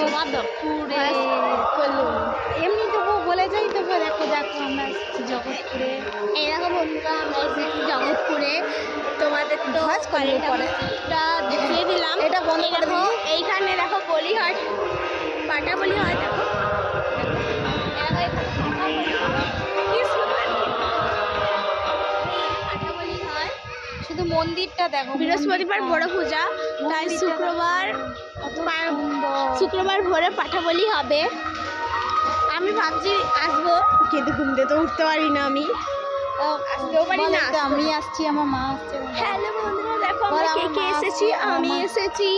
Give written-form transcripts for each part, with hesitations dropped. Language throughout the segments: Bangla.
জগৎপুরে এমনি তবু বলে যাই তবু দেখো দেখো আমরা এসেছি জগৎপুরে। এই দেখো বন্ধুরা আমরা এসেছি জগৎপুরে, তোমাদের তো কলেজটা দেখিয়ে দিলাম। এটা বন্ধ করে দেখো এইখানে দেখো বলি হয়, পাটা বলি হয়। দেখো শুধু মন্দিরটা দেখো, বৃহস্পতিবার বড় পূজা, তাই শুক্রবার ভোরে পাঠাবলি হবে। আমি ভাবছি আসবো, কিন্তু ঘুম দিয়ে তো উঠতে পারি না, আমি আসতেও পারি না। আমি আসছি, আমার মা আসছে। হ্যালো বন্ধুরা, দেখো আমরা কে কে এসেছি। আমি এসেছি,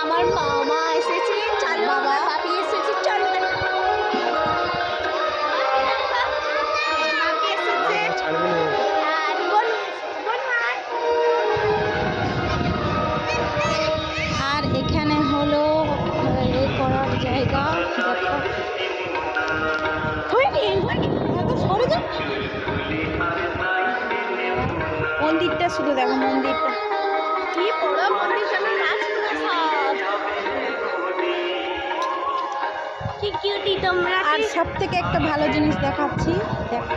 আমার মামা এসেছে, চলো আমার বাপি এসেছে, চলো আর এখানে হলো এ করার জায়গা। মন্দিরটা শুধু দেখো, মন্দিরটা কি বড় মন্দির, যেন রাজপ্রাসাদ। কি কিউটি তোমরা। আর সব থেকে একটা ভালো জিনিস দেখাচ্ছি, দেখো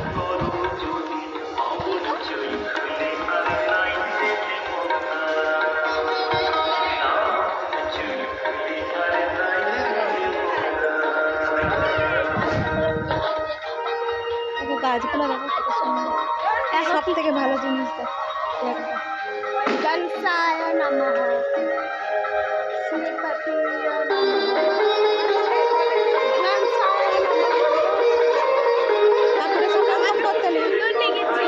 গাছগুলো দেখো কত সুন্দর। সব থেকে ভালো জিনিস দেখো, গণেশায় নমঃ, শ্রীপতিয়ে নমঃ, গণেশায় নমঃ। তারপরে সব কাজ করতে নেই। গেছি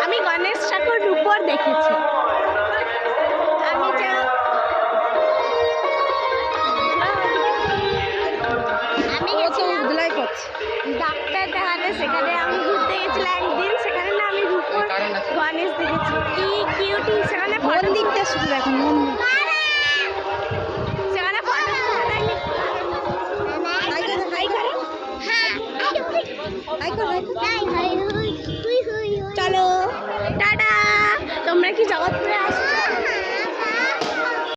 আমি গণেশ ঠাকুর রূপর দেখেছি। আমি গেছিলাম ডাক্তার দেখাতে, সেখানে আমি ঘুরতে গেছিলাম একদিন, সেখানে না আমি রূপর গণেশ দেখেছি। কি কিউটি, সেখানে মন্দিরটা শুধু দেখো, মন্দির সেখানে ফটো চলো টাটা। তোমরা কি জগৎপুরে আসছো?